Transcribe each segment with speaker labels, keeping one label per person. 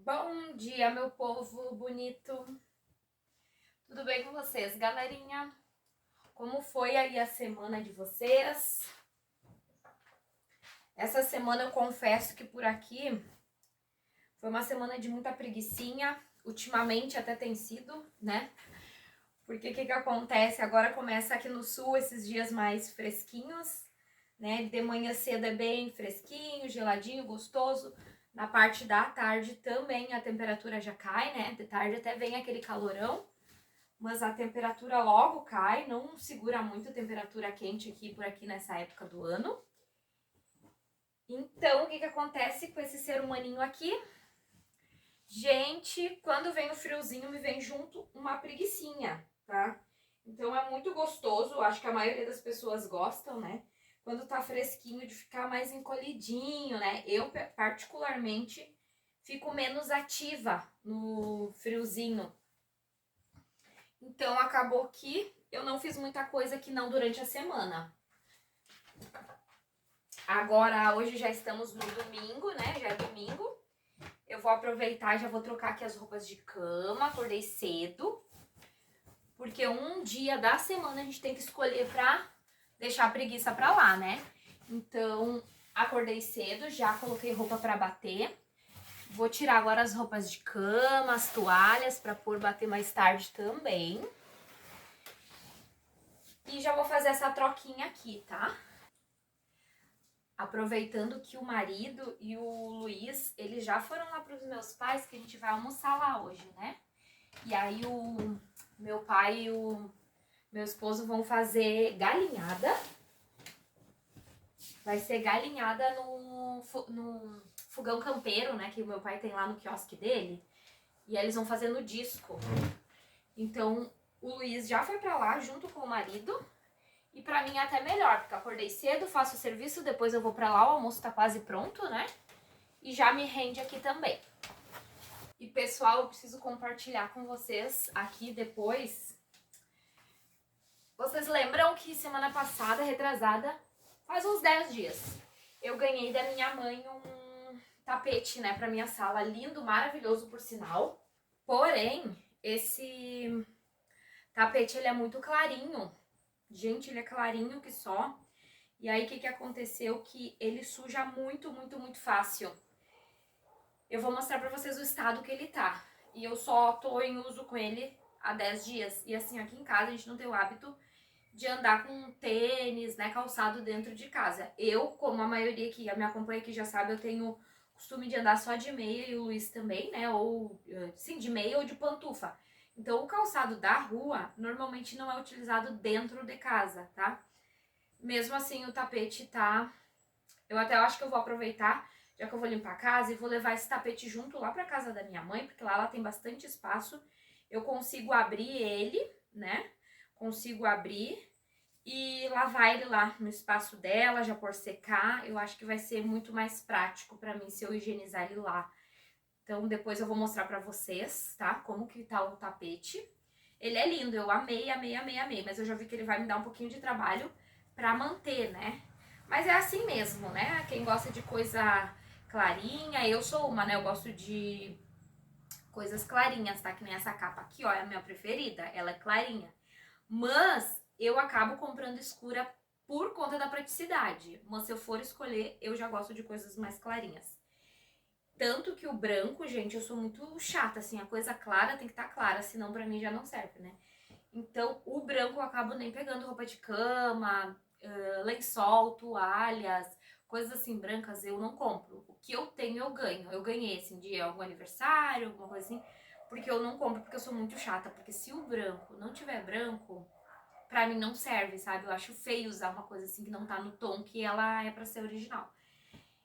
Speaker 1: Bom dia, meu povo bonito. Tudo bem com vocês, galerinha? Como foi aí a semana de vocês? Essa semana eu confesso que por aqui foi uma semana de muita preguicinha. Ultimamente até tem sido, né? Porque o que acontece? Agora começa aqui no sul esses dias mais fresquinhos, né? De manhã cedo é bem fresquinho, geladinho, gostoso. Na parte da tarde também a temperatura já cai, né? De tarde até vem aquele calorão, mas a temperatura logo cai, não segura muito a temperatura quente aqui por aqui nessa época do ano. Então, o que acontece com esse ser humaninho aqui? Gente, quando vem o friozinho, me vem junto uma preguicinha, tá? Então é muito gostoso, acho que a maioria das pessoas gostam, né? Quando tá fresquinho, de ficar mais encolhidinho, né? Eu, particularmente, fico menos ativa no friozinho. Então, acabou que eu não fiz muita coisa aqui não durante a semana. Agora, hoje já estamos no domingo, né? Já é domingo. Eu vou aproveitar e já vou trocar aqui as roupas de cama. Acordei cedo. Porque um dia da semana a gente tem que escolher pra deixar a preguiça pra lá, né? Então, acordei cedo, já coloquei roupa pra bater. Vou tirar agora as roupas de cama, as toalhas pra pôr bater mais tarde também. E já vou fazer essa troquinha aqui, tá? Aproveitando que o marido e o Luiz, eles já foram lá pros meus pais, que a gente vai almoçar lá hoje, né? E aí o meu pai e o meu esposo vão fazer galinhada. Vai ser galinhada no fogão campeiro, né? Que o meu pai tem lá no quiosque dele. E aí eles vão fazer no disco. Então, o Luiz já foi pra lá junto com o marido. E pra mim é até melhor, porque eu acordei cedo, faço o serviço, depois eu vou pra lá, o almoço tá quase pronto, né? E já me rende aqui também. E pessoal, eu preciso compartilhar com vocês aqui depois. Vocês lembram que semana passada, retrasada, faz uns 10 dias, eu ganhei da minha mãe um tapete, né, pra minha sala, lindo, maravilhoso por sinal. Porém, esse tapete, ele é muito clarinho. Gente, ele é clarinho que só. E aí, o que aconteceu? Que ele suja muito, muito, muito fácil. Eu vou mostrar pra vocês o estado que ele tá. E eu só tô em uso com ele há 10 dias. E assim, aqui em casa, a gente não tem o hábito de andar com tênis, né, calçado dentro de casa. Eu, como a maioria que me acompanha aqui já sabe, eu tenho costume de andar só de meia e o Luiz também, né, ou sim, de meia ou de pantufa. Então, o calçado da rua normalmente não é utilizado dentro de casa, tá? Mesmo assim, o tapete tá... Eu até acho que eu vou aproveitar, já que eu vou limpar a casa, e vou levar esse tapete junto lá pra casa da minha mãe, porque lá ela tem bastante espaço. Eu consigo abrir ele, né? Consigo abrir e lavar ele lá no espaço dela, já por secar. Eu acho que vai ser muito mais prático pra mim se eu higienizar ele lá. Então depois eu vou mostrar pra vocês, tá? Como que tá o tapete. Ele é lindo, eu amei, amei, amei, amei. Mas eu já vi que ele vai me dar um pouquinho de trabalho pra manter, né? Mas é assim mesmo, né? Quem gosta de coisa clarinha, eu sou uma, né? Eu gosto de coisas clarinhas, tá? Que nem essa capa aqui, ó, é a minha preferida. Ela é clarinha. Mas eu acabo comprando escura por conta da praticidade. Mas se eu for escolher, eu já gosto de coisas mais clarinhas. Tanto que o branco, gente, eu sou muito chata, assim, a coisa clara tem que estar clara, senão pra mim já não serve, né? Então, o branco eu acabo nem pegando roupa de cama, lençol, toalhas, coisas assim brancas eu não compro. O que eu tenho eu ganho. Eu ganhei, assim, de algum aniversário, alguma coisa assim, porque eu não compro, porque eu sou muito chata. Porque se o branco não tiver branco, pra mim não serve, sabe? Eu acho feio usar uma coisa assim que não tá no tom que ela é pra ser original.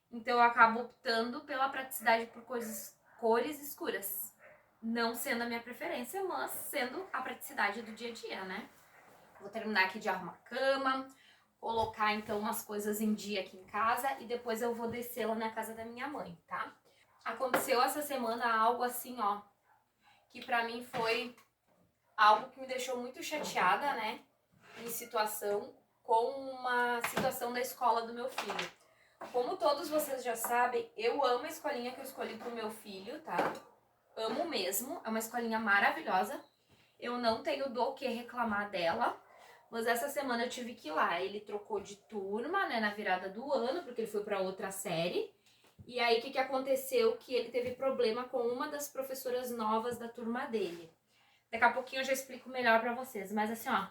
Speaker 1: Então eu acabo optando pela praticidade por cores escuras. Não sendo a minha preferência, mas sendo a praticidade do dia a dia, né? Vou terminar aqui de arrumar a cama, colocar então umas coisas em dia aqui em casa e depois eu vou descer lá na casa da minha mãe, tá? Aconteceu essa semana algo assim, ó, que pra mim foi algo que me deixou muito chateada, né? Em situação com uma situação da escola do meu filho. Como todos vocês já sabem, eu amo a escolinha que eu escolhi pro meu filho, tá? Amo mesmo, é uma escolinha maravilhosa. Eu não tenho do que reclamar dela, mas essa semana eu tive que ir lá. Ele trocou de turma, né, na virada do ano, porque ele foi pra outra série. E aí, o que aconteceu? Que ele teve problema com uma das professoras novas da turma dele. Daqui a pouquinho eu já explico melhor pra vocês, mas assim, ó,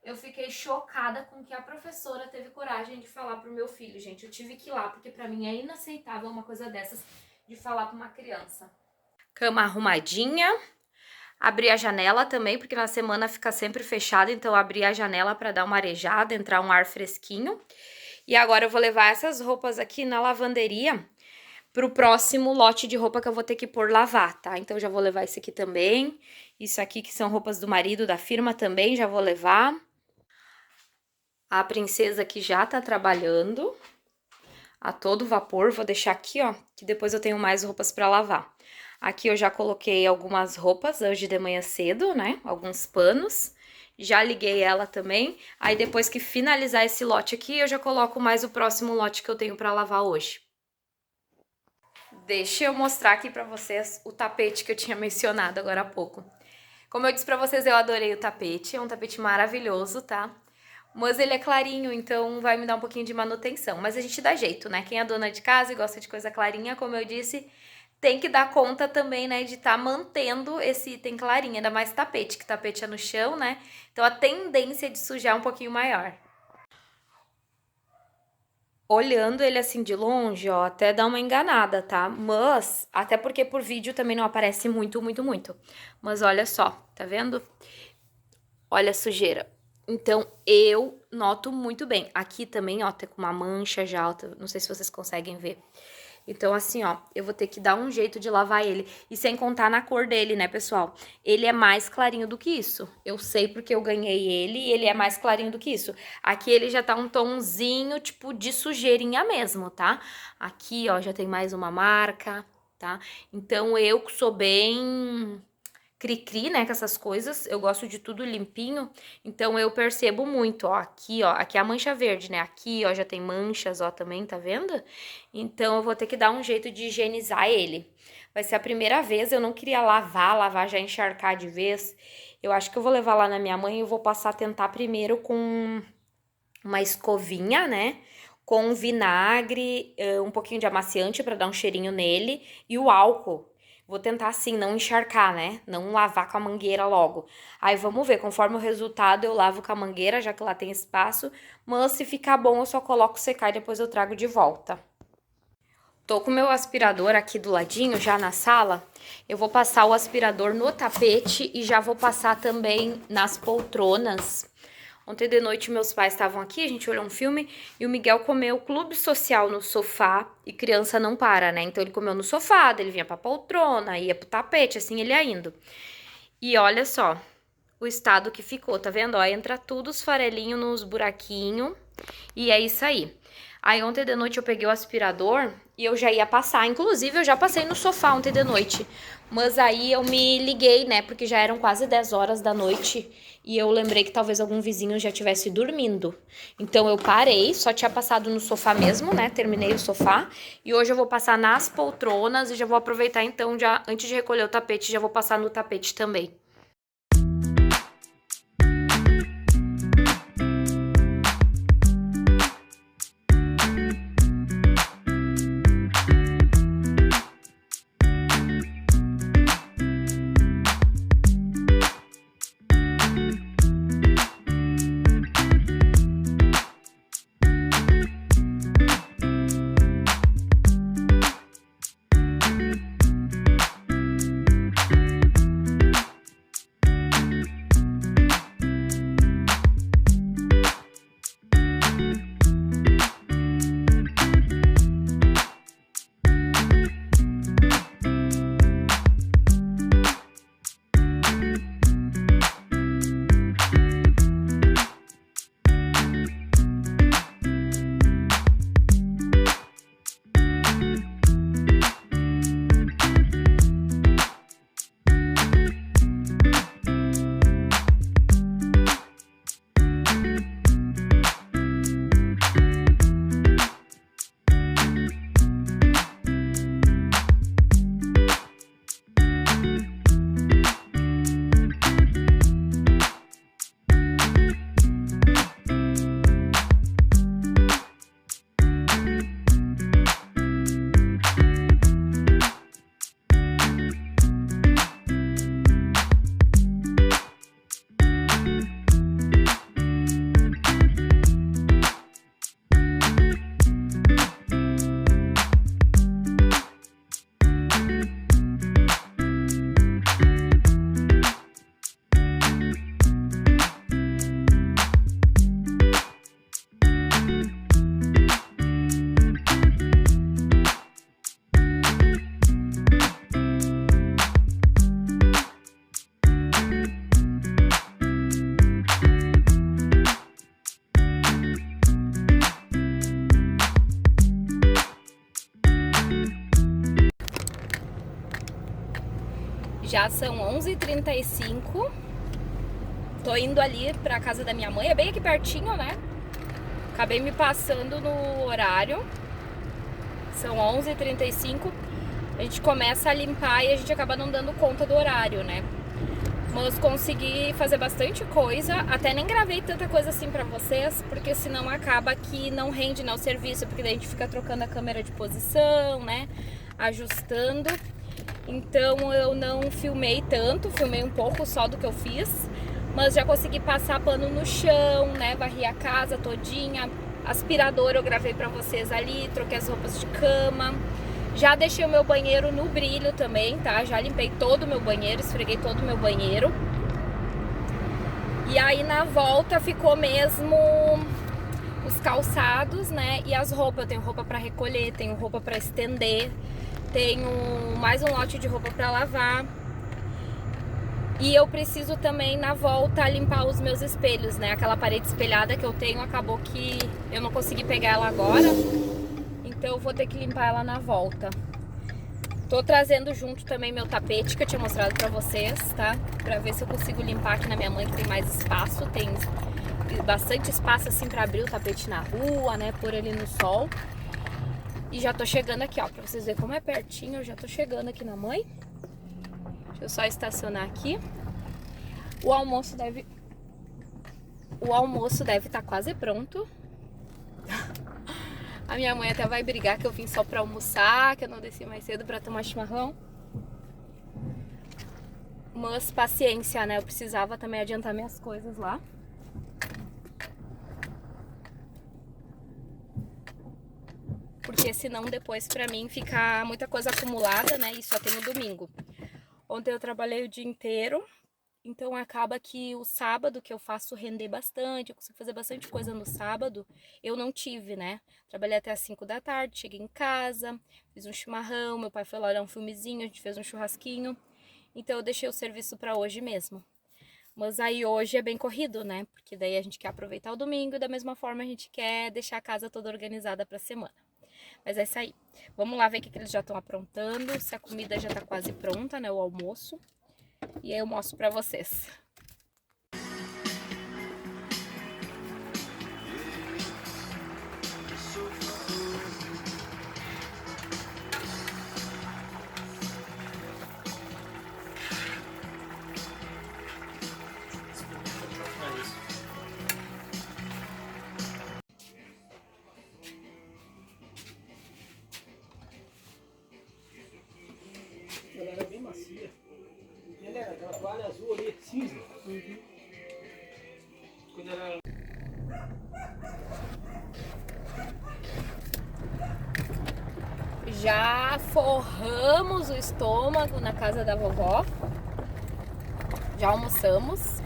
Speaker 1: eu fiquei chocada com que a professora teve coragem de falar pro meu filho, gente. Eu tive que ir lá, porque pra mim é inaceitável uma coisa dessas de falar pra uma criança. Cama arrumadinha. Abri a janela também, porque na semana fica sempre fechada, então abri a janela para dar uma arejada, entrar um ar fresquinho. E agora eu vou levar essas roupas aqui na lavanderia pro próximo lote de roupa que eu vou ter que pôr lavar, tá? Então já vou levar esse aqui também. Isso aqui que são roupas do marido da firma também, já vou levar. A princesa aqui já tá trabalhando a todo vapor. Vou deixar aqui, ó, que depois eu tenho mais roupas para lavar. Aqui eu já coloquei algumas roupas hoje de manhã cedo, né? Alguns panos. Já liguei ela também. Aí depois que finalizar esse lote aqui, eu já coloco mais o próximo lote que eu tenho para lavar hoje. Deixa eu mostrar aqui pra vocês o tapete que eu tinha mencionado agora há pouco. Como eu disse pra vocês, eu adorei o tapete. É um tapete maravilhoso, tá? Mas ele é clarinho, então vai me dar um pouquinho de manutenção. Mas a gente dá jeito, né? Quem é dona de casa e gosta de coisa clarinha, como eu disse, tem que dar conta também, né, de estar mantendo esse item clarinho, ainda mais tapete, que tapete é no chão, né? Então a tendência de sujar é um pouquinho maior. Olhando ele assim de longe, ó, até dá uma enganada, tá? Mas, até porque por vídeo também não aparece muito, muito, muito. Mas olha só, tá vendo? Olha a sujeira. Então, eu noto muito bem. Aqui também, ó, tá com uma mancha já alta, não sei se vocês conseguem ver. Então, assim, ó, eu vou ter que dar um jeito de lavar ele. E sem contar na cor dele, né, pessoal? Ele é mais clarinho do que isso. Eu sei porque eu ganhei ele e ele é mais clarinho do que isso. Aqui ele já tá um tomzinho, tipo, de sujeirinha mesmo, tá? Aqui, ó, já tem mais uma marca, tá? Então, eu que sou bem cri-cri, né, com essas coisas, eu gosto de tudo limpinho, então eu percebo muito, ó, aqui é a mancha verde, né, aqui, ó, já tem manchas, ó, também, tá vendo? Então eu vou ter que dar um jeito de higienizar ele. Vai ser a primeira vez, eu não queria lavar já encharcar de vez, eu acho que eu vou levar lá na minha mãe e eu vou passar a tentar primeiro com uma escovinha, né, com vinagre, um pouquinho de amaciante pra dar um cheirinho nele e o álcool. Vou tentar assim, não encharcar, né? Não lavar com a mangueira logo. Aí vamos ver, conforme o resultado eu lavo com a mangueira, já que lá tem espaço. Mas se ficar bom eu só coloco secar e depois eu trago de volta. Tô com o meu aspirador aqui do ladinho, já na sala. Eu vou passar o aspirador no tapete e já vou passar também nas poltronas. Ontem de noite meus pais estavam aqui, a gente olhou um filme e o Miguel comeu clube social no sofá e criança não para, né? Então ele comeu no sofá, daí ele vinha pra poltrona, ia pro tapete, assim ele ia indo. E olha só o estado que ficou, tá vendo? Ó, entra tudo os farelinhos nos buraquinhos e é isso aí. Aí ontem de noite eu peguei o aspirador e eu já ia passar. Inclusive eu já passei no sofá ontem de noite. Mas aí eu me liguei, né? Porque já eram quase 10 horas da noite. E eu lembrei que talvez algum vizinho já estivesse dormindo. Então eu parei, só tinha passado no sofá mesmo, né? Terminei o sofá. E hoje eu vou passar nas poltronas e já vou aproveitar então, já antes de recolher o tapete, já vou passar no tapete também.
Speaker 2: Já são 11h35. Tô indo ali pra casa da minha mãe, é bem aqui pertinho, né? Acabei me passando no horário. São 11h35. A gente começa a limpar e a gente acaba não dando conta do horário, né? Mas consegui fazer bastante coisa. Até nem gravei tanta coisa assim pra vocês, porque senão acaba que não rende, né, o serviço. Porque daí a gente fica trocando a câmera de posição, né? Ajustando. Então eu não filmei tanto, filmei um pouco só do que eu fiz, mas já consegui passar pano no chão, né, varri a casa todinha, aspirador eu gravei pra vocês ali, troquei as roupas de cama, já deixei o meu banheiro no brilho também, tá, já limpei todo o meu banheiro, esfreguei todo o meu banheiro, e aí na volta ficou mesmo os calçados, né, e as roupas, eu tenho roupa pra recolher, tenho roupa pra estender, tenho mais um lote de roupa pra lavar. E eu preciso também, na volta, limpar os meus espelhos, né? Aquela parede espelhada que eu tenho, acabou que eu não consegui pegar ela agora. Então eu vou ter que limpar ela na volta. Tô trazendo junto também meu tapete, que eu tinha mostrado pra vocês, tá? Pra ver se eu consigo limpar aqui na minha mãe, que tem mais espaço. Tem bastante espaço, assim, pra abrir o tapete na rua, né? Pôr ele no sol. E já tô chegando aqui, ó, pra vocês verem como é pertinho, eu já tô chegando aqui na mãe. Deixa eu só estacionar aqui. O almoço deve estar quase pronto. A minha mãe até vai brigar que eu vim só pra almoçar, que eu não desci mais cedo pra tomar chimarrão. Mas paciência, né? Eu precisava também adiantar minhas coisas lá. Porque senão depois pra mim fica muita coisa acumulada, né? E só tem o domingo. Ontem eu trabalhei o dia inteiro, então acaba que o sábado, que eu faço render bastante, eu consigo fazer bastante coisa no sábado, eu não tive, né? Trabalhei até as 5 da tarde, cheguei em casa, fiz um chimarrão, meu pai foi lá olhar um filmezinho, a gente fez um churrasquinho, então eu deixei o serviço pra hoje mesmo. Mas aí hoje é bem corrido, né? Porque daí a gente quer aproveitar o domingo e da mesma forma a gente quer deixar a casa toda organizada pra semana. Mas é isso aí. Vamos lá ver o que eles já estão aprontando, se a comida já tá quase pronta, né? O almoço. E aí eu mostro pra vocês.
Speaker 3: Ela era bem macia. Ela era aquela toalha azul ali, cinza. Quando ela...
Speaker 2: Já forramos o estômago na casa da vovó. Já almoçamos.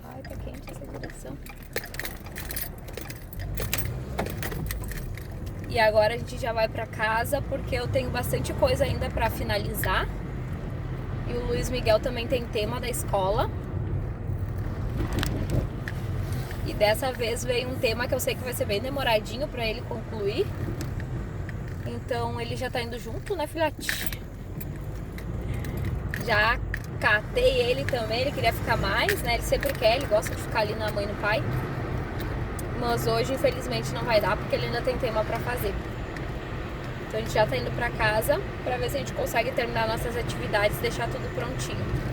Speaker 2: Ai, tá quente essa direção. E agora a gente já vai pra casa porque eu tenho bastante coisa ainda pra finalizar. E o Luiz Miguel também tem tema da escola. E dessa vez veio um tema que eu sei que vai ser bem demoradinho pra ele concluir. Então ele já tá indo junto, né, filhote? Já catei ele também, ele queria ficar mais, né? Ele sempre quer, ele gosta de ficar ali na mãe e no pai. Mas hoje, infelizmente, não vai dar porque ele ainda tem tema pra fazer. Então a gente já tá indo pra casa pra ver se a gente consegue terminar nossas atividades e deixar tudo prontinho.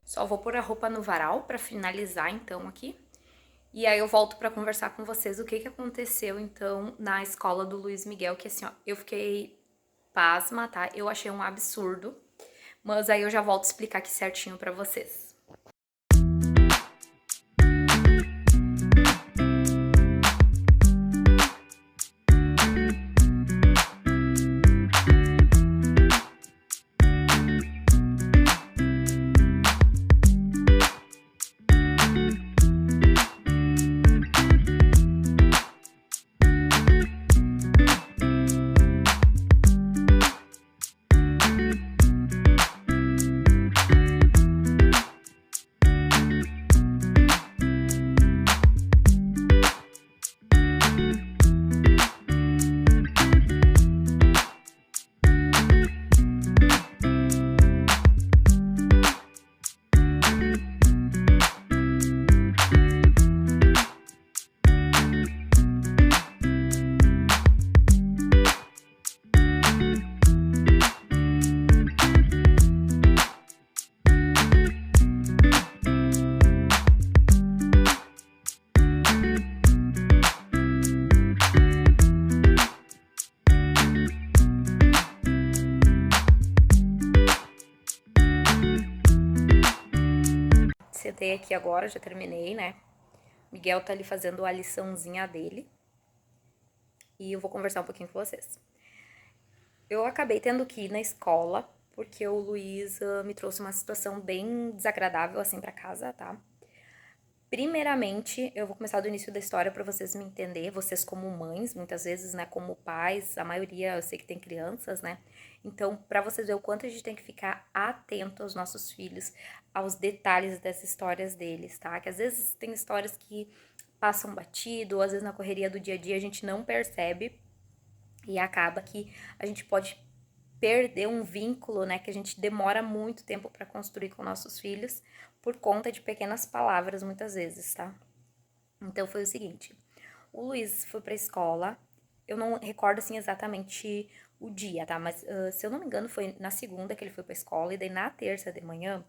Speaker 2: Só vou pôr a roupa no varal pra finalizar então aqui. E aí eu volto pra conversar com vocês o que aconteceu, então, na escola do Luiz Miguel, que assim, ó, eu fiquei pasma, tá? Eu achei um absurdo, mas aí eu já volto a explicar aqui certinho pra vocês. Sentei aqui agora, já terminei, né? Miguel tá ali fazendo a liçãozinha dele. E eu vou conversar um pouquinho com vocês. Eu acabei tendo que ir na escola, porque o Luiz me trouxe uma situação bem desagradável, assim, pra casa, tá? Primeiramente, eu vou começar do início da história pra vocês me entender, vocês como mães, muitas vezes, né, como pais, a maioria eu sei que tem crianças, né? Então, pra vocês verem o quanto a gente tem que ficar atento aos nossos filhos, aos detalhes das histórias deles, tá? Que às vezes tem histórias que passam batido, ou às vezes na correria do dia a dia a gente não percebe e acaba que a gente pode perder um vínculo, né, que a gente demora muito tempo para construir com nossos filhos por conta de pequenas palavras muitas vezes, tá? Então foi o seguinte, o Luiz foi pra escola, eu não recordo assim exatamente o dia, tá? Mas se eu não me engano foi na segunda que ele foi pra escola e daí na terça de manhã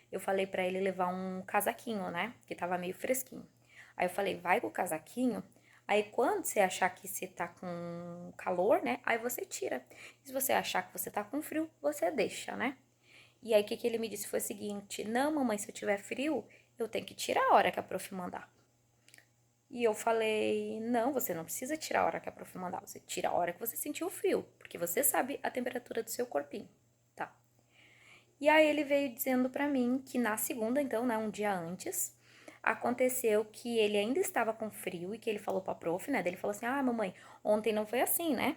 Speaker 2: eu falei pra ele levar um casaquinho, né? Que tava meio fresquinho. Aí eu falei, vai com o casaquinho, aí quando você achar que você tá com calor, né? Aí você tira. E se você achar que você tá com frio, você deixa, né? E aí o que ele me disse foi o seguinte, não mamãe, se eu tiver frio, eu tenho que tirar a hora que a prof mandar. E eu falei, não, você não precisa tirar a hora que a prof mandar, você tira a hora que você sentiu o frio, porque você sabe a temperatura do seu corpinho, tá? E aí ele veio dizendo pra mim que na segunda, então, né, um dia antes, aconteceu que ele ainda estava com frio e que ele falou pra prof, né, daí ele falou assim, ah, mamãe, ontem não foi assim, né?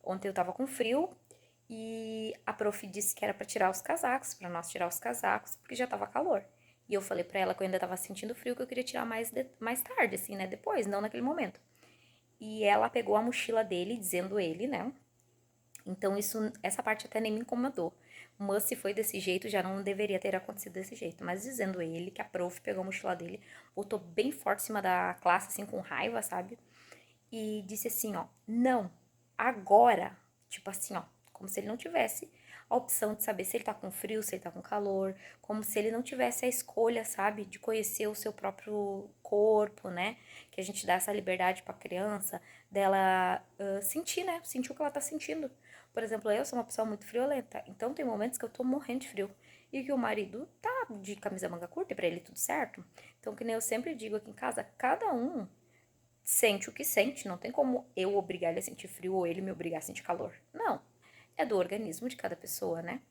Speaker 2: Ontem eu tava com frio e a prof disse que era pra tirar os casacos, pra nós tirar os casacos, porque já tava calor. E eu falei pra ela que eu ainda tava sentindo frio, que eu queria tirar mais tarde, assim, né, depois, não naquele momento. E ela pegou a mochila dele, dizendo ele, né, então essa parte até nem me incomodou. Mas se foi desse jeito, já não deveria ter acontecido desse jeito. Mas dizendo ele que a prof pegou a mochila dele, botou bem forte em cima da classe, assim, com raiva, sabe? E disse assim, ó, não, agora, tipo assim, ó, como se ele não tivesse a opção de saber se ele tá com frio, se ele tá com calor, como se ele não tivesse a escolha, sabe, de conhecer o seu próprio corpo, né? Que a gente dá essa liberdade pra criança, dela sentir, né? Sentir o que ela tá sentindo. Por exemplo, eu sou uma pessoa muito friolenta, então tem momentos que eu tô morrendo de frio e que o marido tá de camisa manga curta e pra ele tudo certo. Então, que nem eu sempre digo aqui em casa, cada um sente o que sente, não tem como eu obrigar ele a sentir frio ou ele me obrigar a sentir calor. Não, é do organismo de cada pessoa, né?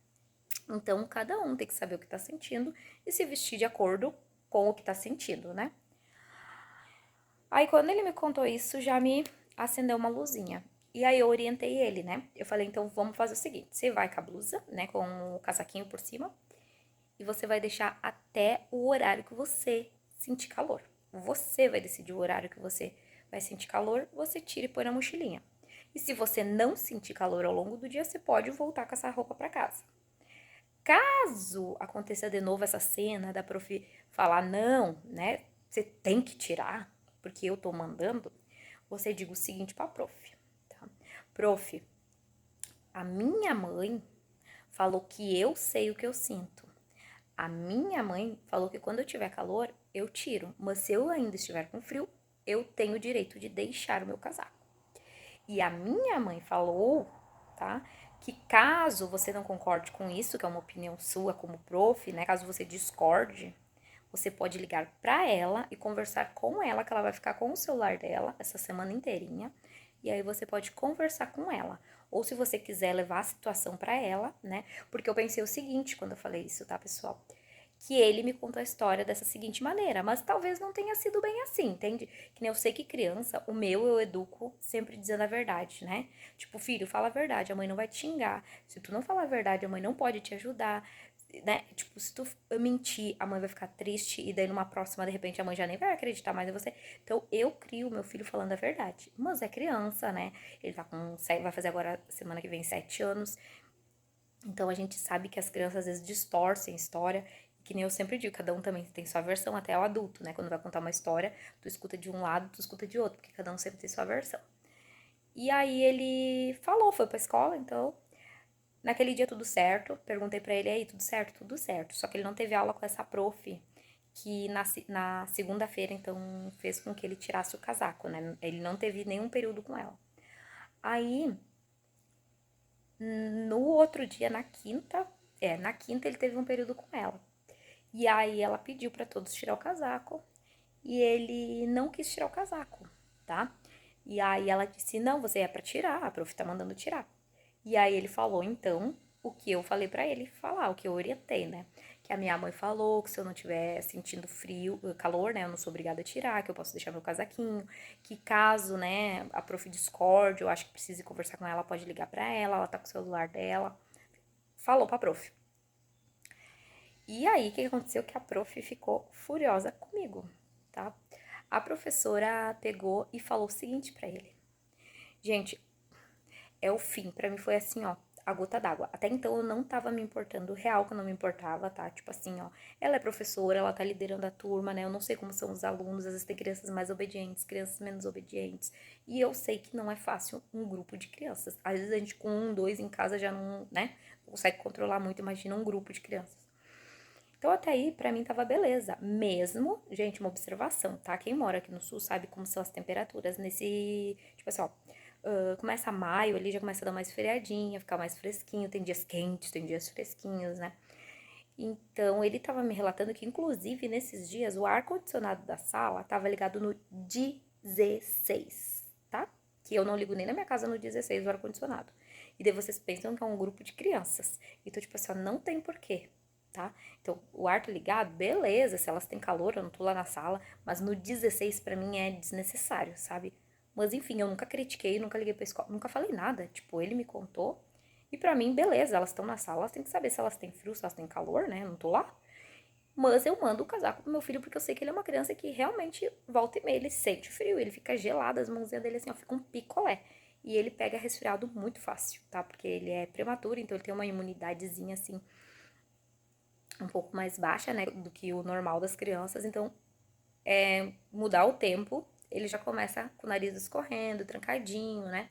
Speaker 2: Então, cada um tem que saber o que tá sentindo e se vestir de acordo com o que tá sentindo, né? Aí, quando ele me contou isso, já me acendeu uma luzinha. E aí, eu orientei ele, né? Eu falei, então, vamos fazer o seguinte. Você vai com a blusa, né? Com o casaquinho por cima. E você vai deixar até o horário que você sentir calor. Você vai decidir o horário que você vai sentir calor, você tira e põe na mochilinha. E se você não sentir calor ao longo do dia, você pode voltar com essa roupa para casa. Caso aconteça de novo essa cena da prof falar não, né? Você tem que tirar, porque eu tô mandando. Você diga o seguinte pra prof, tá? Prof, a minha mãe falou que eu sei o que eu sinto. A minha mãe falou que quando eu tiver calor, eu tiro. Mas se eu ainda estiver com frio, eu tenho o direito de deixar o meu casaco. E a minha mãe falou, tá? Que caso você não concorde com isso, que é uma opinião sua como prof, né? Caso você discorde, você pode ligar pra ela e conversar com ela, que ela vai ficar com o celular dela essa semana inteirinha. E aí você pode conversar com ela. Ou se você quiser levar a situação pra ela, né? Porque eu pensei o seguinte quando eu falei isso, tá, pessoal? Que ele me contou a história dessa seguinte maneira, mas talvez não tenha sido bem assim, entende? Que nem eu sei que criança, o meu eu educo sempre dizendo a verdade, né? Tipo, filho, fala a verdade, a mãe não vai te xingar. Se tu não falar a verdade, a mãe não pode te ajudar, né? Tipo, se tu mentir, a mãe vai ficar triste e daí numa próxima, de repente, a mãe já nem vai acreditar mais em você. Então, eu crio o meu filho falando a verdade. Mas é criança, né? Ele tá vai fazer agora, semana que vem, 7 anos. Então, a gente sabe que as crianças, às vezes, distorcem a história. Que nem eu sempre digo, cada um também tem sua versão, até o adulto, né? Quando vai contar uma história, tu escuta de um lado, tu escuta de outro, porque cada um sempre tem sua versão. E aí ele falou, foi pra escola, então, naquele dia tudo certo, perguntei pra ele, aí, tudo certo? Tudo certo. Só que ele não teve aula com essa prof, que na segunda-feira, então, fez com que ele tirasse o casaco, né? Ele não teve nenhum período com ela. Aí, no outro dia, na quinta ele teve um período com ela. E aí ela pediu pra todos tirar o casaco e ele não quis tirar o casaco, tá? E aí ela disse: "Não, você é pra tirar, a prof tá mandando tirar". E aí ele falou então o que eu falei pra ele falar, o que eu orientei, né? Que a minha mãe falou que se eu não tiver sentindo frio, calor, né, eu não sou obrigada a tirar, que eu posso deixar meu casaquinho, que caso, né, a prof discorde, eu acho que precise conversar com ela, pode ligar pra ela tá com o celular dela. Falou pra prof. E aí, o que aconteceu? Que a prof ficou furiosa comigo, tá? A professora pegou e falou o seguinte pra ele. Gente, é o fim. Pra mim foi assim, ó, a gota d'água. Até então eu não tava me importando, real que eu não me importava, tá? Tipo assim, ó, ela é professora, ela tá liderando a turma, né? Eu não sei como são os alunos, às vezes tem crianças mais obedientes, crianças menos obedientes. E eu sei que não é fácil um grupo de crianças. Às vezes a gente com 1, 2 em casa já não, né? Não consegue controlar muito, imagina um grupo de crianças. Então, até aí, pra mim, tava beleza. Mesmo, gente, uma observação, tá? Quem mora aqui no sul sabe como são as temperaturas nesse... Tipo assim, ó, começa maio, ali já começa a dar mais esfriadinha, ficar mais fresquinho. Tem dias quentes, tem dias fresquinhos, né? Então, ele tava me relatando que, inclusive, nesses dias, o ar-condicionado da sala tava ligado no 16, tá? Que eu não ligo nem na minha casa no 16 o ar-condicionado. E daí vocês pensam que é um grupo de crianças. Então, tipo assim, ó, não tem porquê, tá? Então, o ar tá ligado, beleza, se elas têm calor, eu não tô lá na sala, mas no 16 pra mim é desnecessário, sabe? Mas enfim, eu nunca critiquei, nunca liguei pra escola, nunca falei nada. Tipo, ele me contou e pra mim, beleza, elas estão na sala, elas têm que saber se elas têm frio, se elas têm calor, né? Eu não tô lá. Mas eu mando o casaco pro meu filho porque eu sei que ele é uma criança que realmente volta e meia, ele sente frio, ele fica gelado, as mãozinhas dele assim, ó, fica um picolé. E ele pega resfriado muito fácil, tá? Porque ele é prematuro, então ele tem uma imunidadezinha assim um pouco mais baixa, né, do que o normal das crianças. Então, mudar o tempo, ele já começa com o nariz escorrendo, trancadinho, né?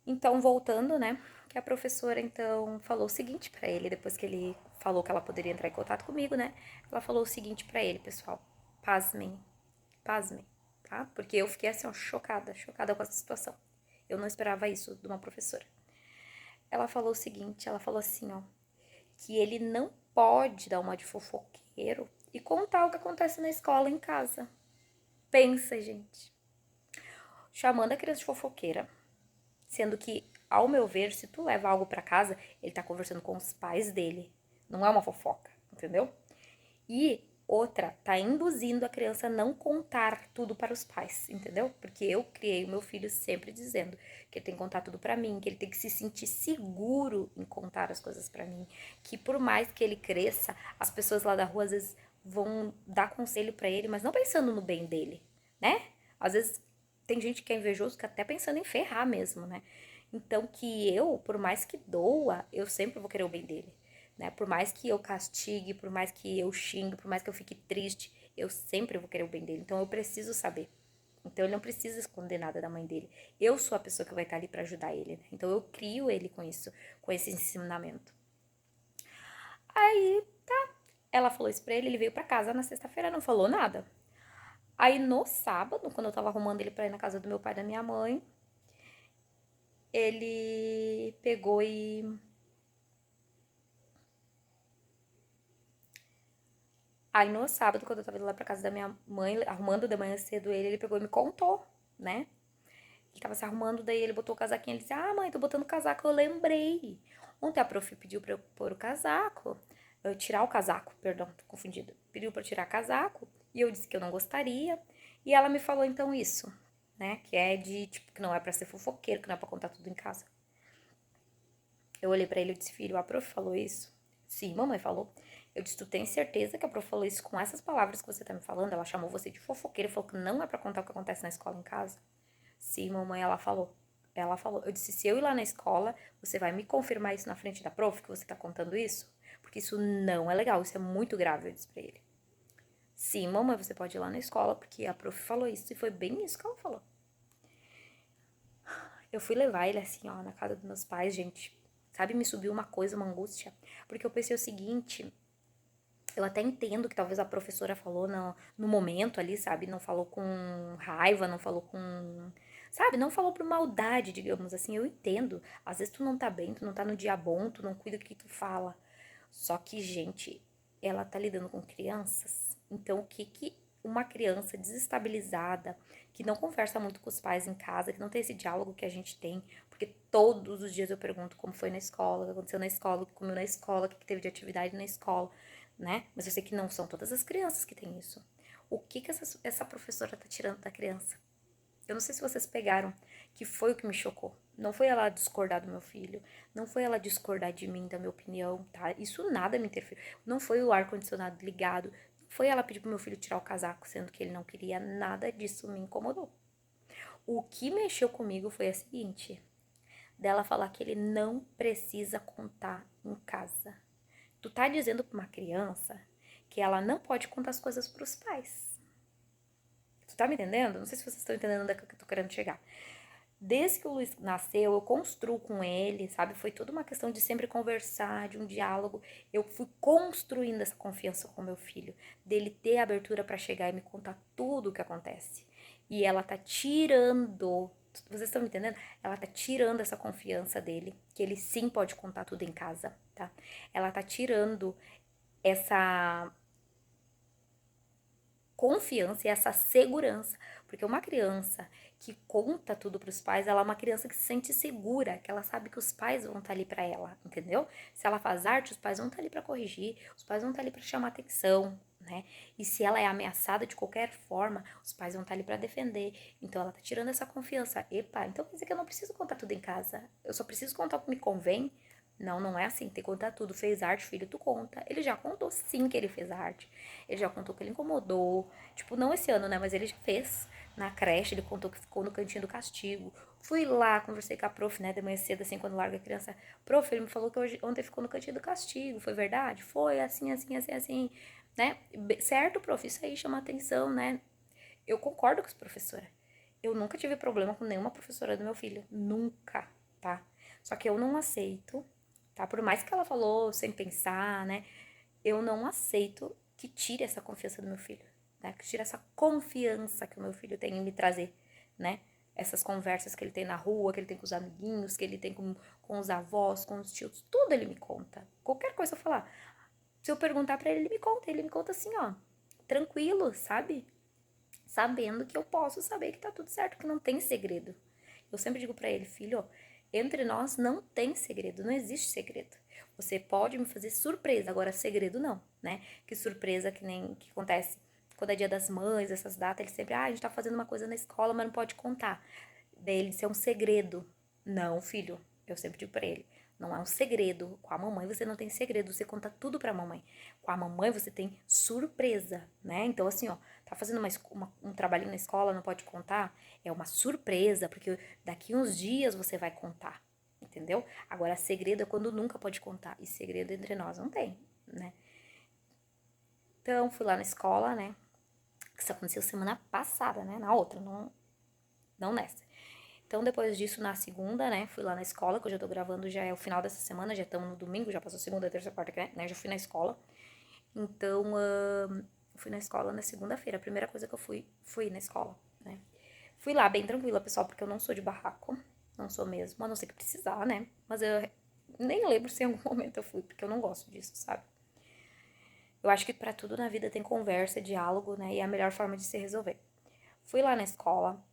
Speaker 2: Então, voltando, né, que a professora, então, falou o seguinte pra ele, depois que ele falou que ela poderia entrar em contato comigo, né, ela falou o seguinte pra ele, pessoal, pasmem, pasmem, tá? Porque eu fiquei assim, ó, chocada com essa situação. Eu não esperava isso de uma professora. Ela falou o seguinte, ela falou assim, ó, que ele não pode dar uma de fofoqueiro e contar o que acontece na escola, em casa. Pensa, gente. Chamando a criança de fofoqueira. Sendo que, ao meu ver, se tu leva algo pra casa, ele tá conversando com os pais dele. Não é uma fofoca, entendeu? E outra, tá induzindo a criança a não contar tudo para os pais, entendeu? Porque eu criei o meu filho sempre dizendo que ele tem que contar tudo pra mim, que ele tem que se sentir seguro em contar as coisas pra mim, que por mais que ele cresça, as pessoas lá da rua às vezes vão dar conselho pra ele, mas não pensando no bem dele, né? Às vezes tem gente que é invejoso que até pensando em ferrar mesmo, né? Então que eu, por mais que doa, eu sempre vou querer o bem dele. Né? Por mais que eu castigue, por mais que eu xingue, por mais que eu fique triste, eu sempre vou querer o bem dele. Então eu preciso saber. Então ele não precisa esconder nada da mãe dele. Eu sou a pessoa que vai estar ali para ajudar ele. Né? Então eu crio ele com isso, com esse ensinamento. Aí, tá. Ela falou isso pra ele veio pra casa na sexta-feira, não falou nada. Aí no sábado, quando eu tava arrumando ele pra ir na casa do meu pai e da minha mãe, ele pegou e... Aí no sábado, quando eu tava indo lá pra casa da minha mãe, arrumando de manhã cedo ele pegou e me contou, né? Ele tava se arrumando, daí ele botou o casaquinho, ele disse, mãe, tô botando o casaco, eu lembrei. Ontem a prof pediu pra eu pôr o casaco, tirar o casaco, perdão, tô confundida. Pediu pra eu tirar casaco, e eu disse que eu não gostaria, e ela me falou então isso, né? Que é de, tipo, que não é pra ser fofoqueiro, que não é pra contar tudo em casa. Eu olhei pra ele e disse, filho, a prof falou isso? Sim, mamãe falou. Eu disse, tu tem certeza que a prof falou isso com essas palavras que você tá me falando? Ela chamou você de fofoqueiro e falou que não é pra contar o que acontece na escola em casa? Sim, mamãe, ela falou. Ela falou. Eu disse, se eu ir lá na escola, você vai me confirmar isso na frente da prof, que você tá contando isso? Porque isso não é legal, isso é muito grave, eu disse pra ele. Sim, mamãe, você pode ir lá na escola, porque a prof falou isso, e foi bem isso que ela falou. Eu fui levar ele assim, ó, na casa dos meus pais, gente. Sabe, me subiu uma coisa, uma angústia. Porque eu pensei o seguinte, eu até entendo que talvez a professora falou no momento ali, sabe? Não falou com raiva, não falou com... Sabe? Não falou por maldade, digamos assim. Eu entendo. Às vezes tu não tá bem, tu não tá no dia bom, tu não cuida do que tu fala. Só que, gente, ela tá lidando com crianças. Então, o que uma criança desestabilizada, que não conversa muito com os pais em casa, que não tem esse diálogo que a gente tem, porque todos os dias eu pergunto como foi na escola, o que aconteceu na escola, o que comeu na escola, o que teve de atividade na escola, né? Mas eu sei que não são todas as crianças que têm isso. O que essa professora tá tirando da criança? Eu não sei se vocês pegaram, que foi o que me chocou. Não foi ela discordar do meu filho, não foi ela discordar de mim, da minha opinião, tá? Isso nada me interferiu. Não foi o ar-condicionado ligado, não foi ela pedir pro meu filho tirar o casaco, sendo que ele não queria, nada disso me incomodou. O que mexeu comigo foi a seguinte, dela falar que ele não precisa contar em casa. Tu tá dizendo pra uma criança que ela não pode contar as coisas pros pais. Tu tá me entendendo? Não sei se vocês estão entendendo onde é que eu tô querendo chegar. Desde que o Luiz nasceu, eu construo com ele, sabe? Foi toda uma questão de sempre conversar, de um diálogo. Eu fui construindo essa confiança com meu filho, dele ter abertura pra chegar e me contar tudo o que acontece. E ela tá tirando, vocês estão me entendendo? Ela tá tirando essa confiança dele, que ele sim pode contar tudo em casa, tá? Ela tá tirando essa confiança e essa segurança, porque uma criança que conta tudo para os pais, ela é uma criança que se sente segura, que ela sabe que os pais vão estar ali para ela, entendeu? Se ela faz arte, os pais vão estar ali para corrigir, os pais vão estar ali para chamar atenção, né? E se ela é ameaçada de qualquer forma, os pais vão estar ali para defender. Então ela tá tirando essa confiança. Epa, então quer dizer que eu não preciso contar tudo em casa, eu só preciso contar o que me convém. Não, não é assim, tem que contar tudo. Fez arte, filho, tu conta. Ele já contou sim que ele fez arte. Ele já contou que ele incomodou. Tipo, não esse ano, né? Mas ele já fez na creche, ele contou que ficou no cantinho do castigo. Fui lá, conversei com a prof, né? De manhã cedo, assim, quando larga a criança. Prof, ele me falou que ontem ficou no cantinho do castigo. Foi verdade? Foi, assim, assim, assim, assim. Né? Certo, prof, isso aí chama atenção, né? Eu concordo com essa professora. Eu nunca tive problema com nenhuma professora do meu filho. Nunca, tá? Só que eu não aceito, tá? Por mais que ela falou sem pensar, né? Eu não aceito que tire essa confiança do meu filho, né? Que tire essa confiança que o meu filho tem em me trazer, né? Essas conversas que ele tem na rua, que ele tem com os amiguinhos, que ele tem com os avós, com os tios, tudo ele me conta. Qualquer coisa eu falar. Se eu perguntar pra ele, ele me conta assim, ó, tranquilo, sabe? Sabendo que eu posso saber que tá tudo certo, que não tem segredo. Eu sempre digo pra ele, filho, entre nós não tem segredo, não existe segredo. Você pode me fazer surpresa, agora segredo não, né? Que surpresa que nem que acontece quando é dia das mães, essas datas, ele sempre, a gente tá fazendo uma coisa na escola, mas não pode contar. Daí ele disse, é um segredo. Não, filho, eu sempre digo pra ele, não é um segredo. Com a mamãe você não tem segredo, você conta tudo pra mamãe. Com a mamãe você tem surpresa, né? Então assim, ó, tá fazendo um trabalhinho na escola, não pode contar? É uma surpresa, porque daqui uns dias você vai contar, entendeu? Agora, segredo é quando nunca pode contar, e segredo entre nós não tem, né? Então, fui lá na escola, né? Isso aconteceu semana passada, né? Na outra, não nessa. Então, depois disso, na segunda, né, fui lá na escola, que eu já tô gravando, já é o final dessa semana, já estamos no domingo, já passou segunda, terça, quarta, né, já fui na escola. Então, fui na escola na segunda-feira, a primeira coisa que eu fui na escola, né. Fui lá bem tranquila, pessoal, porque eu não sou de barraco, não sou mesmo, a não ser que precisar, né, mas eu nem lembro se em algum momento eu fui, porque eu não gosto disso, sabe. Eu acho que pra tudo na vida tem conversa, diálogo, né, e é a melhor forma de se resolver. Fui lá na escola,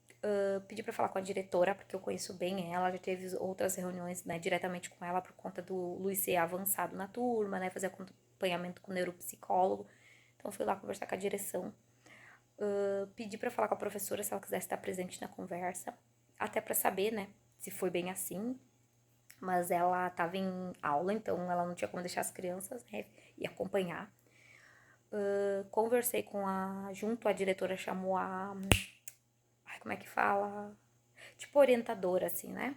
Speaker 2: pedi pra falar com a diretora, porque eu conheço bem ela, já teve outras reuniões, né, diretamente com ela por conta do Luiz ser avançado na turma, né, fazer acompanhamento com o neuropsicólogo. Então fui lá conversar com a direção. Pedi pra falar com a professora se ela quisesse estar presente na conversa, até pra saber, né, se foi bem assim. Mas ela tava em aula, então ela não tinha como deixar as crianças, né, e acompanhar. Conversei com junto a diretora chamou como é que fala? Tipo orientadora, assim, né?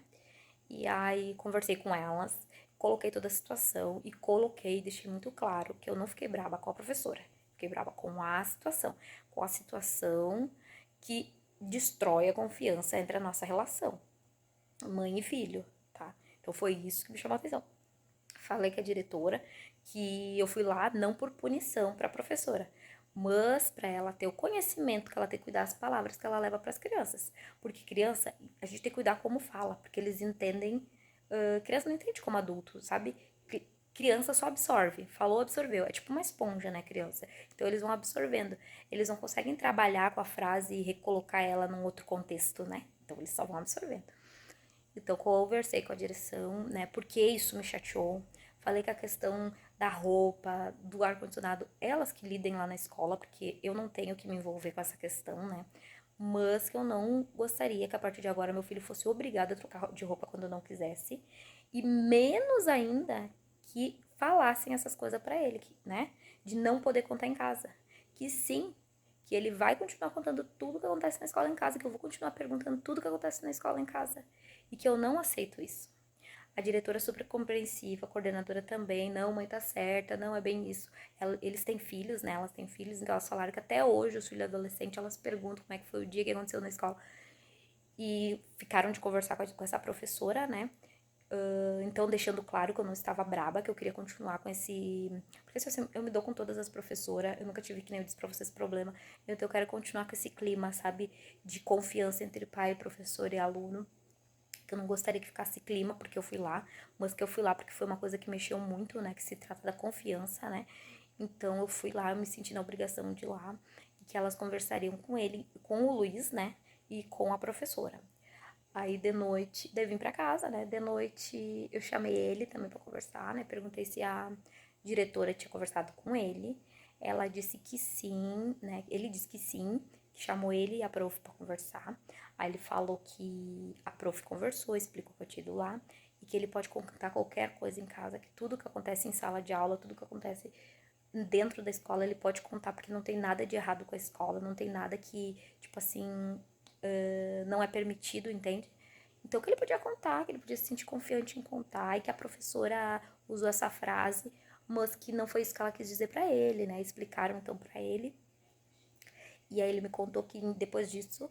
Speaker 2: E aí conversei com elas, coloquei toda a situação e deixei muito claro que eu não fiquei brava com a professora. Fiquei brava com a situação que destrói a confiança entre a nossa relação, mãe e filho, tá? Então foi isso que me chamou a atenção. Falei com a diretora que eu fui lá não por punição para a professora, mas para ela ter o conhecimento que ela tem que cuidar das palavras que ela leva para as crianças. Porque criança, a gente tem que cuidar como fala, porque eles entendem, criança não entende como adulto, sabe? Criança só absorve, falou, absorveu. É tipo uma esponja, né, criança? Então eles vão absorvendo. Eles não conseguem trabalhar com a frase e recolocar ela num outro contexto, né? Então eles só vão absorvendo. Então, conversei com a direção, né? Porque isso me chateou. Falei que a questão da roupa, do ar-condicionado, elas que lidem lá na escola, porque eu não tenho que me envolver com essa questão, né? Mas que eu não gostaria que a partir de agora meu filho fosse obrigado a trocar de roupa quando não quisesse. E menos ainda que falassem essas coisas pra ele, né? De não poder contar em casa. Que sim, que ele vai continuar contando tudo que acontece na escola em casa, que eu vou continuar perguntando tudo que acontece na escola em casa. E que eu não aceito isso. A diretora é super compreensiva, a coordenadora também, não, mãe, tá certa, não, é bem isso. Eles têm filhos, né, elas têm filhos, então elas falaram que até hoje, os filhos adolescentes, elas perguntam como é que foi o dia que aconteceu na escola. E ficaram de conversar com essa professora, né, então deixando claro que eu não estava braba, que eu queria continuar com esse... Porque assim, eu me dou com todas as professoras, eu nunca tive, que nem eu disse pra vocês, problema. Então eu quero continuar com esse clima, sabe, de confiança entre pai, professor e aluno. Que eu não gostaria que ficasse clima, porque eu fui lá, mas que eu fui lá porque foi uma coisa que mexeu muito, né, que se trata da confiança, né, então eu fui lá, eu me senti na obrigação de ir lá, e que elas conversariam com ele, com o Luiz, né, e com a professora. Aí de noite, daí vim pra casa, né, de noite eu chamei ele também pra conversar, né, perguntei se a diretora tinha conversado com ele, ela disse que sim, né, ele disse que sim, chamou ele e a prof pra conversar. Aí ele falou que a prof conversou, explicou que eu tinha ido lá e que ele pode contar qualquer coisa em casa, que tudo que acontece em sala de aula, tudo que acontece dentro da escola, ele pode contar, porque não tem nada de errado com a escola, não tem nada que, tipo assim, não é permitido, entende? Então que ele podia contar, que ele podia se sentir confiante em contar, e que a professora usou essa frase, mas que não foi isso que ela quis dizer pra ele, né? Explicaram então pra ele. E aí ele me contou que depois disso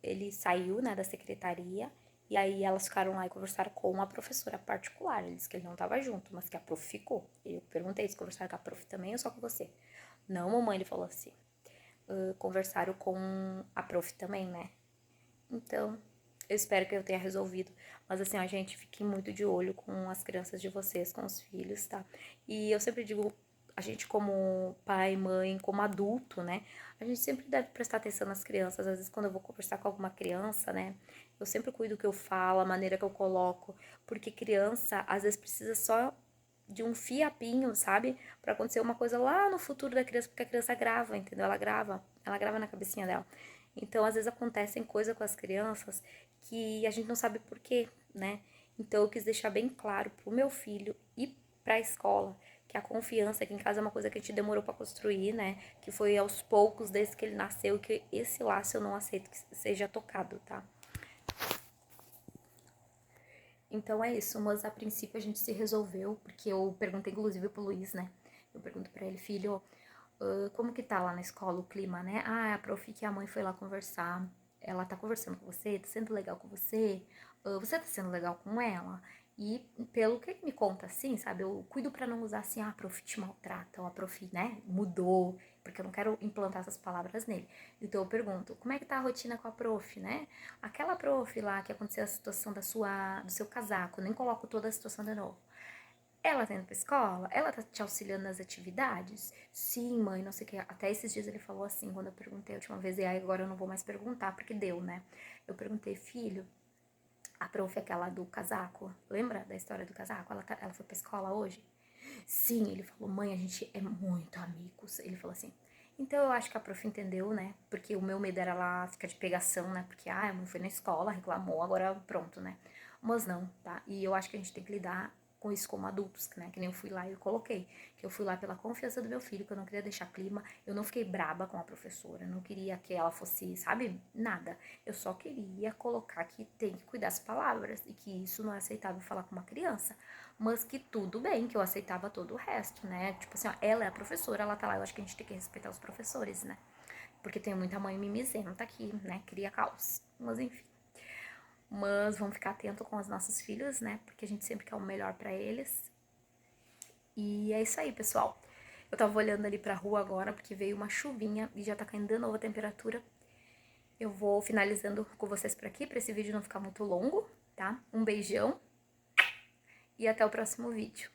Speaker 2: ele saiu, né, da secretaria. E aí elas ficaram lá e conversaram com a professora particular. Ele disse que ele não tava junto, mas que a prof ficou. Eu perguntei se conversaram com a prof também ou só com você. Não, mamãe, ele falou assim. Conversaram com a prof também, né? Então, eu espero que eu tenha resolvido. Mas assim, a gente fique muito de olho com as crianças de vocês, com os filhos, tá? E eu sempre digo, a gente como pai, mãe, como adulto, né? A gente sempre deve prestar atenção nas crianças. Às vezes quando eu vou conversar com alguma criança, né? Eu sempre cuido do que eu falo, a maneira que eu coloco. Porque criança, às vezes, precisa só de um fiapinho, sabe? Pra acontecer uma coisa lá no futuro da criança, porque a criança grava, entendeu? Ela grava na cabecinha dela. Então, às vezes acontecem coisas com as crianças que a gente não sabe por quê, né? Então, eu quis deixar bem claro pro meu filho e pra escola que a confiança aqui em casa é uma coisa que a gente demorou pra construir, né? Que foi aos poucos, desde que ele nasceu, que esse laço eu não aceito que seja tocado, tá? Então é isso, mas a princípio a gente se resolveu, porque eu perguntei inclusive pro Luiz, né? Eu pergunto pra ele, filho, como que tá lá na escola o clima, né? Ah, a prof que a mãe foi lá conversar,
Speaker 1: ela tá conversando com você, tá sendo legal com você, você tá sendo legal com ela. E pelo que ele me conta assim, sabe, eu cuido pra não usar assim, a prof te maltrata, ou a prof, né, mudou, porque eu não quero implantar essas palavras nele. Então eu pergunto, como é que tá a rotina com a prof, né? Aquela prof lá que aconteceu a situação do seu casaco, eu nem coloco toda a situação de novo. Ela tá indo pra escola? Ela tá te auxiliando nas atividades? Sim, mãe, não sei o que. Até esses dias ele falou assim, quando eu perguntei a última vez, e aí agora eu não vou mais perguntar, porque deu, né? Eu perguntei, filho, a prof é aquela do casaco, lembra da história do casaco? Ela foi pra escola hoje? Sim, ele falou, mãe, a gente é muito amigos. Ele falou assim, então eu acho que a prof entendeu, né? Porque o meu medo era ela ficar de pegação, né? Porque, a mãe foi na escola, reclamou, agora pronto, né? Mas não, tá? E eu acho que a gente tem que lidar com isso como adultos, né? Que nem eu fui lá e eu coloquei. Que eu fui lá pela confiança do meu filho, que eu não queria deixar clima. Eu não fiquei braba com a professora, não queria que ela fosse, sabe? Nada. Eu só queria colocar que tem que cuidar das palavras e que isso não é aceitável falar com uma criança. Mas que tudo bem, que eu aceitava todo o resto, né? Tipo assim, ó, ela é a professora, ela tá lá, eu acho que a gente tem que respeitar os professores, né? Porque tem muita mãe mimizenta aqui, né? Cria caos. Mas enfim. Mas vamos ficar atento com os nossos filhos, né? Porque a gente sempre quer o melhor pra eles. E é isso aí, pessoal. Eu tava olhando ali pra rua agora, porque veio uma chuvinha e já tá caindo de novo a temperatura. Eu vou finalizando com vocês por aqui, pra esse vídeo não ficar muito longo, tá? Um beijão e até o próximo vídeo.